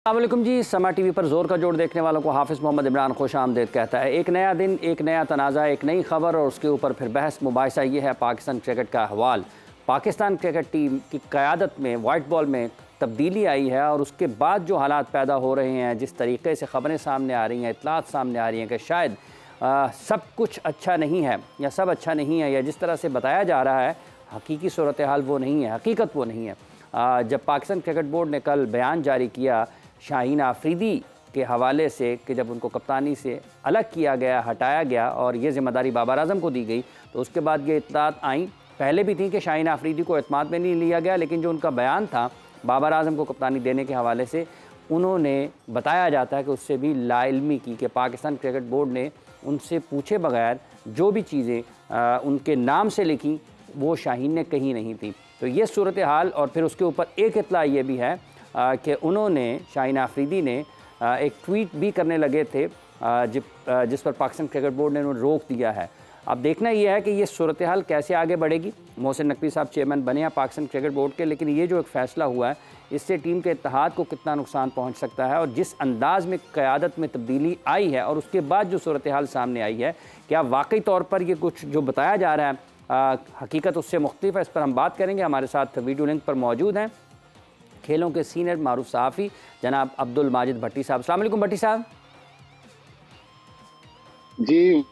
अस्सलामुअलैकुम जी। समा टीवी पर जोर का जोड़ देखने वालों को हाफिज़ मोहम्मद इमरान खुश आमदेद कहता है। एक नया दिन, एक नया तनाज़ा, एक नई खबर और उसके ऊपर फिर बहस मुबाहिसा। ये है पाकिस्तान क्रिकेट का अहवाल। पाकिस्तान क्रिकेट टीम की क़यादत में वाइट बॉल में तब्दीली आई है और उसके बाद जो हालात पैदा हो रहे हैं, जिस तरीके से ख़बरें सामने आ रही हैं, इत्तलात सामने आ रही हैं कि शायद सब कुछ अच्छा नहीं है या सब अच्छा नहीं है, या जिस तरह से बताया जा रहा है हकीकी सूरत हाल वो नहीं है, हकीकत वो नहीं है। जब पाकिस्तान क्रिकेट बोर्ड ने कल बयान जारी किया शाहीन आफरीदी के हवाले से कि जब उनको कप्तानी से अलग किया गया, हटाया गया और ये ज़िम्मेदारी बाबर आज़म को दी गई, तो उसके बाद ये इत्तलात आई, पहले भी थी कि शाहीन आफरीदी को एतमाद में नहीं लिया गया, लेकिन जो उनका बयान था बाबर आज़म को कप्तानी देने के हवाले से, उन्होंने बताया जाता है कि उससे भी लाइल्मी की कि पाकिस्तान क्रिकेट बोर्ड ने उनसे पूछे बगैर जो भी चीज़ें उनके नाम से लिखी वो शाहीन ने कही नहीं थी। तो ये सूरत हाल, और फिर उसके ऊपर एक इत्तला ये भी है कि उन्होंने शाहीन आफरीदी ने एक ट्वीट भी करने लगे थे जिस पर पाकिस्तान क्रिकेट बोर्ड ने उन्हें रोक दिया है। अब देखना यह है कि ये सूरत हाल कैसे आगे बढ़ेगी। मोहसिन नकवी साहब चेयरमैन बने हैं पाकिस्तान क्रिकेट बोर्ड के, लेकिन ये जो एक फ़ैसला हुआ है इससे टीम के इत्तेहाद को कितना नुकसान पहुंच सकता है, और जिस अंदाज़ में क़यादत में तब्दीली आई है और उसके बाद जो सूरत हाल सामने आई है, क्या वाकई तौर पर ये कुछ जो बताया जा रहा है हकीकत उससे मुख्तलिफ है। इस पर हम बात करेंगे। हमारे साथ वीडियो लिंक पर मौजूद हैं खेलों के सीनियर मारूफ सहाफ़ी जनाब अब्दुल माजिद भट्टी साहब। अस्सलाम वालेकुम भट्टी साहब। जी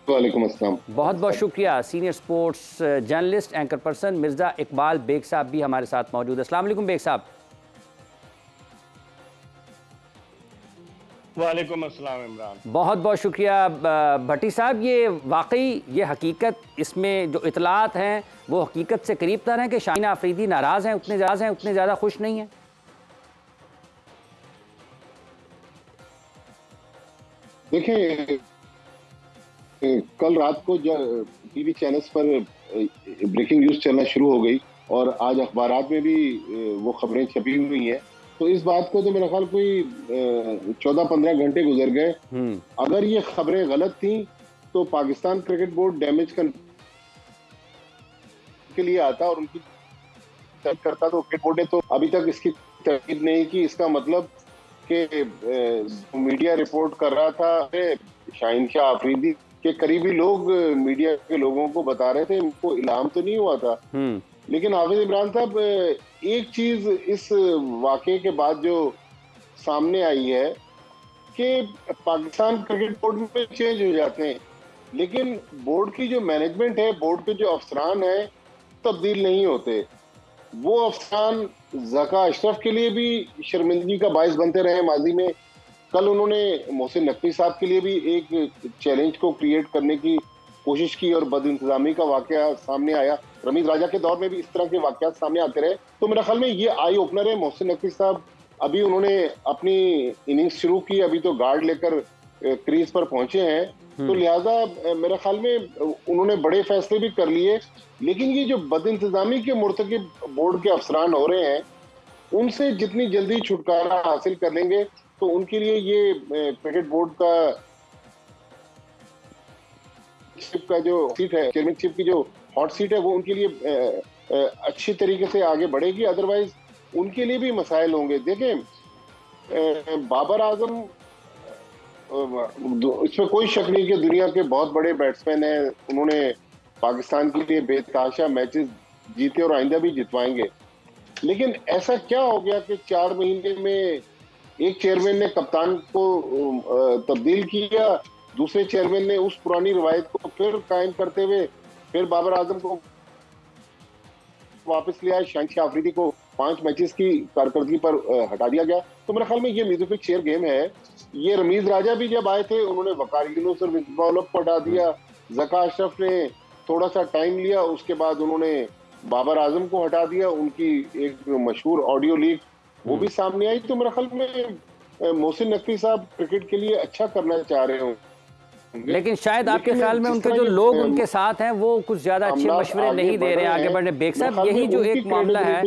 वालेकुम अस्सलाम। बहुत बहुत शुक्रिया। Senior sports journalist anchor person Mirza Iqbal Baig साहब भी हमारे साथ मौजूद है। अस्सलाम वालेकुम बेग साहब। वालेकुम अस्सलाम इमरान। बहुत बहुत शुक्रिया भट्टी साहब। ये वाकई ये हकीकत, इसमें जो इतलात हैं वो हकीकत से करीब तर हैं कि शाहीन आफरीदी नाराज़ हैं, उतने ज़्यादा खुश नहीं हैं। देखें, कल रात को जब टीवी चैनल्स पर ब्रेकिंग न्यूज़ चलना शुरू हो गई और आज अखबारात में भी वो खबरें छपी हुई हैं, तो इस बात को तो मेरा ख्याल कोई 14-15 घंटे गुजर गए। अगर ये खबरें गलत थी तो पाकिस्तान क्रिकेट बोर्ड डैमेज के लिए आता और उनकी करता, तो क्रिकेट बोर्ड ने तो अभी तक इसकी तहकीद नहीं की। इसका मतलब कि मीडिया रिपोर्ट कर रहा था शाहीन शाह आफरीदी के करीबी लोग मीडिया के लोगों को बता रहे थे, उनको इल्हाम तो नहीं हुआ था। लेकिन हाफिज इमरान साहब, एक चीज इस वाकये के बाद जो सामने आई है कि पाकिस्तान क्रिकेट बोर्ड में चेंज हो जाते हैं, लेकिन बोर्ड की जो मैनेजमेंट है, बोर्ड के जो अफसरान हैं, तब्दील नहीं होते। वो अफसरान ज़का अशरफ के लिए भी शर्मिंदगी का बायस बनते रहे माजी में। कल उन्होंने मोहसिन नकवी साहब के लिए भी एक चैलेंज को क्रिएट करने की कोशिश की और बदइंतजामी का वाकया सामने आया। रमीज राजा के दौर में भी इस तरह के वाकयात सामने आते रहे। तो मेरे ख्याल में ये आई ओपनर है। मोहसिन नकवी साहब अभी उन्होंने अपनी इनिंग्स शुरू की, अभी तो गार्ड लेकर क्रीज पर पहुंचे हैं, तो लिहाजा मेरे ख्याल में उन्होंने बड़े फैसले भी कर लिए। लेकिन ये जो बदइंतजामी के मुर्तकिब बोर्ड के अफसरान हो रहे हैं, उनसे जितनी जल्दी छुटकारा हासिल कर लेंगे तो उनके लिए ये क्रिकेट बोर्ड का जो सीट है, चेयरमैनशिप की जो हॉट सीट है, वो उनके लिए अच्छी तरीके से आगे बढ़ेगी। अदरवाइज उनके लिए भी मसाइल होंगे। देखें, बाबर आजम, इसमें कोई शक नहीं कि दुनिया के बहुत बड़े बैट्समैन हैं। उन्होंने पाकिस्तान के लिए बेतहाशा मैचेस जीते और आइंदा भी जितवाएंगे। लेकिन ऐसा क्या हो गया कि 4 महीने में एक चेयरमैन ने कप्तान को तब्दील किया, दूसरे चेयरमैन ने उस पुरानी रवायत को फिर कायम करते हुए फिर बाबर आजम को वापस लिया। शाहीन शाह आफरीदी को 5 मैचेस की कारकर्दगी पर हटा दिया गया। तो मेरे ख्याल में ये म्यूजिकल चेयर गेम है। ये रमीज राजा भी जब आए थे, उन्होंने वकार यूनुस और मिसबाह को हटा दिया। ज़का अशरफ ने थोड़ा सा टाइम लिया, उसके बाद उन्होंने बाबर आजम को हटा दिया। उनकी एक मशहूर ऑडियो लीक वो भी सामने आई। तो मेरे ख्याल में मोहसिन नकवी साहब क्रिकेट के लिए अच्छा करना चाह रहे हो, लेकिन शायद आपके ख्याल में उनके जो लोग उनके साथ हैं वो कुछ ज्यादा अच्छे मशवरे नहीं दे रहे हैं आगे बढ़ने। बेग साहब, यही जो एक मामला है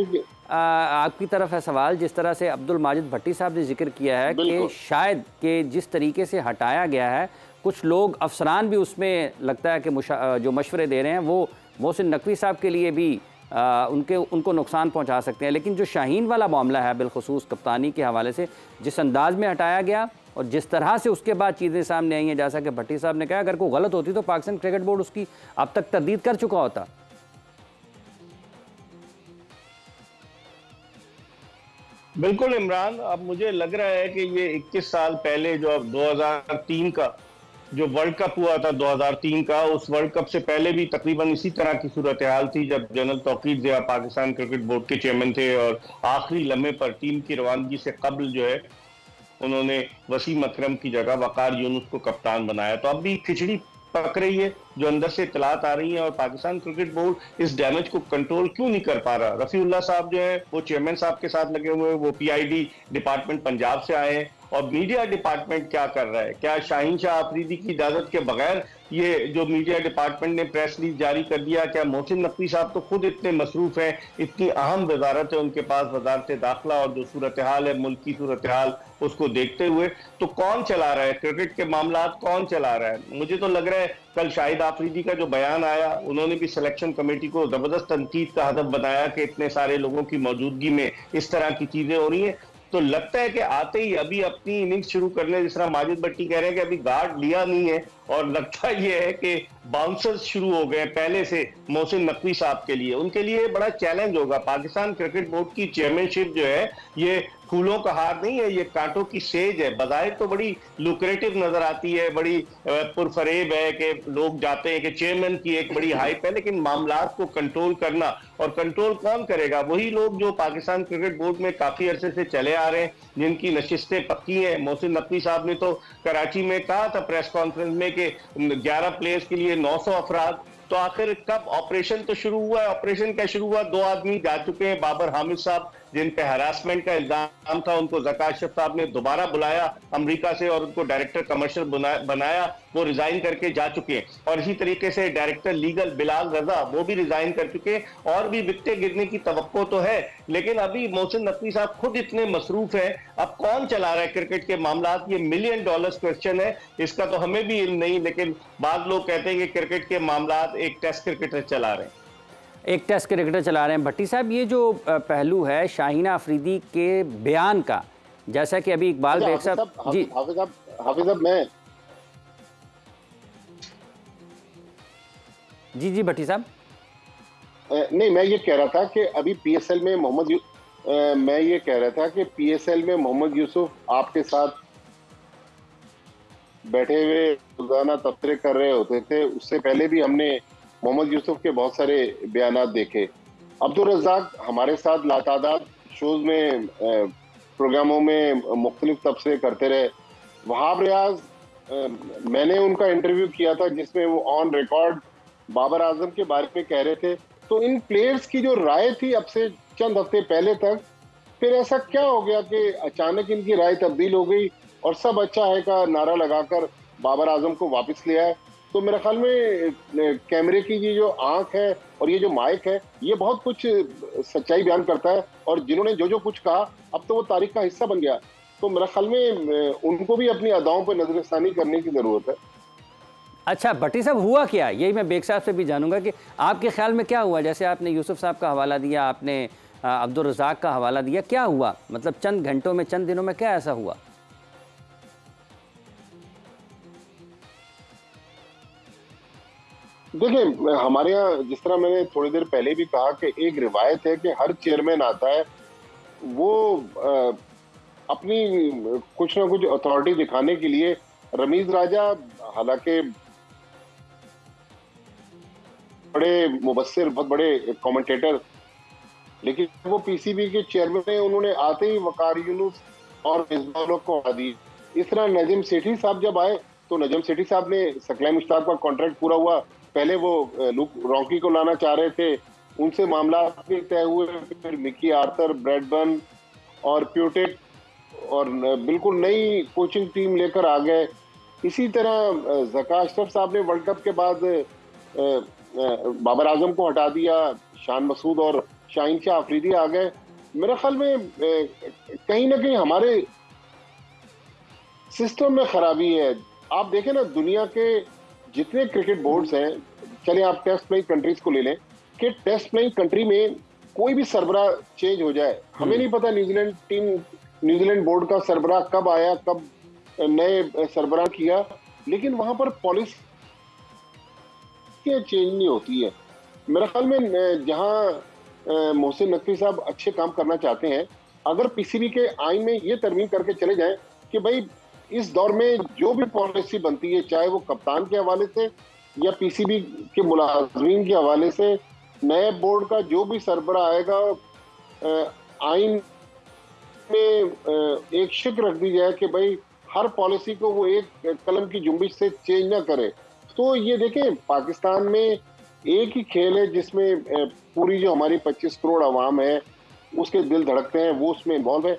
आपकी तरफ है सवाल, जिस तरह से अब्दुल माजिद भट्टी साहब ने जिक्र किया है कि शायद कि जिस तरीके से हटाया गया है, कुछ लोग अफसरान भी उसमें लगता है कि जो मशवरे दे रहे हैं वो मोहसिन नकवी साहब के लिए भी उनको नुकसान पहुंचा सकते हैं। लेकिन जो शाहीन वाला मामला है, बिलखुसूस कप्तानी के हवाले से जिस अंदाज में हटाया गया और जिस तरह से उसके बाद चीज़ें सामने आई हैं, जैसा कि भट्टी साहब ने कहा, अगर कोई गलत होती तो पाकिस्तान क्रिकेट बोर्ड उसकी अब तक तरदीद कर चुका होता। बिल्कुल इमरान, अब मुझे लग रहा है कि ये 21 साल पहले जो अब 2003 का जो वर्ल्ड कप हुआ था 2003 का, उस वर्ल्ड कप से पहले भी तकरीबन इसी तरह की सूरत हाल थी, जब general Tauqir Zia Pakistan cricket board के चेयरमैन थे और आखिरी लम्हे पर टीम की रवानगी से कबल जो है उन्होंने वसीम अकरम की जगह वकार यूनुस को कप्तान बनाया। तो अब भी खिचड़ी पक रही है, जो अंदर से इत्तलात आ रही है, और पाकिस्तान क्रिकेट बोर्ड इस डैमेज को कंट्रोल क्यों नहीं कर पा रहा। रफीउल्लाह साहब जो है वो चेयरमैन साहब के साथ लगे हुए हैं, वो PID डिपार्टमेंट पंजाब से आए हैं, और मीडिया डिपार्टमेंट क्या कर रहा है? क्या शाहीन शाह आफरीदी की इजाजत के बगैर ये जो मीडिया डिपार्टमेंट ने प्रेस रिलीज जारी कर दिया? क्या मोहसिन नकवी साहब तो खुद इतने मसरूफ हैं, इतनी अहम वजारत है उनके पास, वजारत दाखिला, और जो सूरत हाल है मुल्क की सूरत हाल उसको देखते हुए, तो कौन चला रहा है क्रिकेट के मामला, कौन चला रहा है? मुझे तो लग रहा है कल शाहिद आफरीदी का जो बयान आया, उन्होंने भी सिलेक्शन कमेटी को जबरदस्त तनकीद का हदफ बनाया कि इतने सारे लोगों की मौजूदगी में इस तरह की चीजें हो रही हैं। तो लगता है कि आते ही अभी अपनी इनिंग्स शुरू करने, जिस तरह माजिद भट्टी कह रहे हैं कि अभी गार्ड लिया नहीं है, और लगता यह है कि बाउंसर्स शुरू हो गए पहले से मोहसिन नकवी साहब के लिए। उनके लिए बड़ा चैलेंज होगा। पाकिस्तान क्रिकेट बोर्ड की चेयरमैनशिप जो है ये फूलों का हार नहीं है, ये कांटों की सेज है। बज़ाहिर तो बड़ी लुक्रेटिव नजर आती है, बड़ी पुरफरेब है कि लोग जाते हैं कि चेयरमैन की एक बड़ी हाइप है, लेकिन मामलात को कंट्रोल करना, और कंट्रोल कौन करेगा? वही लोग जो पाकिस्तान क्रिकेट बोर्ड में काफी अरसे से चले आ रहे हैं, जिनकी नशिस्तें पक्की हैं। मोहसिन नकवी साहब ने तो कराची में कहा था प्रेस कॉन्फ्रेंस में कि 11 प्लेयर्स के लिए 900 अफराद। तो आखिर कब ऑपरेशन तो शुरू हुआ है? ऑपरेशन क्या शुरू हुआ? 2 आदमी जा चुके हैं, बाबर हामिद साहब जिन पे हरासमेंट का इल्जाम था, उनको ज़का अशरफ साहब ने दोबारा बुलाया अमेरिका से और उनको डायरेक्टर कमर्शियल बनाया, वो रिजाइन करके जा चुके हैं। और इसी तरीके से डायरेक्टर लीगल बिलाल रजा, वो भी रिजाइन कर चुके हैं, और भी विकटें गिरने की तवक्को तो है। लेकिन अभी मोहसिन नकवी साहब खुद इतने मसरूफ हैं, अब कौन चला रहा है क्रिकेट के मामला? ये $1 मिलियन क्वेश्चन है, इसका तो हमें भी इल्म नहीं, लेकिन बाद लोग कहते हैं कि क्रिकेट के मामला एक टेस्ट क्रिकेटर चला रहे हैं, एक टेस्ट क्रिकेटर चला रहे हैं। भट्टी साहब, ये जो पहलू है शाहीन आफरीदी के बयान का, जैसा कि अभी इकबाल बेग साहब जी हाफिज साहब मैं जी भट्टी साहब नहीं, मैं ये कह रहा था कि अभी PSL में मैं ये कह रहा था कि PSL में मोहम्मद यूसुफ आपके साथ बैठे हुए रोजाना तबसरे कर रहे होते थे। उससे पहले भी हमने मोहम्मद यूसुफ के बहुत सारे बयानात देखे। अब्दुल रज़ाक हमारे साथ लातादाद शोज में, प्रोग्रामों में मुख्तलिफ तबसरे करते रहे। वहाब रियाज, मैंने उनका इंटरव्यू किया था जिसमें वो ऑन रिकॉर्ड बाबर आजम के बारे में कह रहे थे। तो इन प्लेयर्स की जो राय थी अब से चंद हफ्ते पहले तक, फिर ऐसा क्या हो गया कि अचानक इनकी राय तब्दील हो गई और सब अच्छा है का नारा लगाकर बाबर आजम को वापस ले आए? तो मेरे ख्याल में कैमरे की ये जो आंख है और ये जो माइक है, ये बहुत कुछ सच्चाई बयान करता है, और जिन्होंने जो जो कुछ कहा अब तो वो तारीख का हिस्सा बन गया। तो मेरे ख्याल में उनको भी अपनी अदाओं पर नजरसानी करने की जरूरत है। अच्छा भट्टी साहब, हुआ क्या? यही मैं बेग साहब से भी जानूंगा कि आपके ख्याल में क्या हुआ। जैसे आपने यूसुफ साहब का हवाला दिया, आपने अब्दुल रज़ाक का हवाला दिया, क्या हुआ? मतलब चंद घंटों में, चंद दिनों में क्या ऐसा हुआ? देखिए, हमारे यहाँ जिस तरह मैंने थोड़ी देर पहले भी कहा कि एक रिवायत है कि हर चेयरमैन आता है, वो अपनी कुछ ना कुछ अथॉरिटी दिखाने के लिए, रमीज राजा हालांकि बड़े मुबस्सिर, बहुत बड़े कमेंटेटर, लेकिन वो PCB के चेयरमैन है, उन्होंने आते ही वकार यूनुस और मिसबाह को हटा दी। इस तरह नजम सेठी साहब जब आए तो नजम सेठी साहब ने, सकलाई मुश्ताक का कॉन्ट्रैक्ट पूरा हुआ, पहले वो लुक रॉकी को लाना चाह रहे थे, उनसे मामला भी तय हुए। फिर मिकी आर्थर, ब्रैडबर्न और प्यूटेट और बिल्कुल नई कोचिंग टीम लेकर आ गए। इसी तरह ज़का अशरफ साहब ने वर्ल्ड कप के बाद बाबर आजम को हटा दिया, शान मसूद और शाहीन शाह आफरीदी आ गए। मेरे ख्याल में कहीं ना कहीं हमारे सिस्टम में खराबी है। आप देखें ना, दुनिया के जितने क्रिकेट बोर्ड्स हैं, चले आप टेस्ट प्ले कंट्रीज को ले लें, कि टेस्ट प्लेइंग कंट्री में कोई भी सरबराह चेंज हो जाए, हमें नहीं पता न्यूजीलैंड बोर्ड का सरबराह कब आया, कब नए सरबराह किया, लेकिन वहां पर पॉलिसी चेंज नहीं होती है। मेरा ख्याल में जहां मोहसिन नकवी साहब अच्छे काम करना चाहते हैं, अगर पीसीबी के आइन में ये तरमीम करके चले जाएं कि भाई इस दौर में जो भी पॉलिसी बनती है, चाहे वो कप्तान के हवाले से या पीसीबी के मुलाजमीन के हवाले से, नए बोर्ड का जो भी सरबराह आएगा, आइन में एक शिक रख दी जाए कि भाई हर पॉलिसी को वो एक कलम की जुम्बिश से चेंज ना करे। तो ये देखें, पाकिस्तान में एक ही खेल है जिसमें पूरी जो हमारी 25 करोड़ आवाम है उसके दिल धड़कते हैं, वो उसमें इन्वॉल्व है।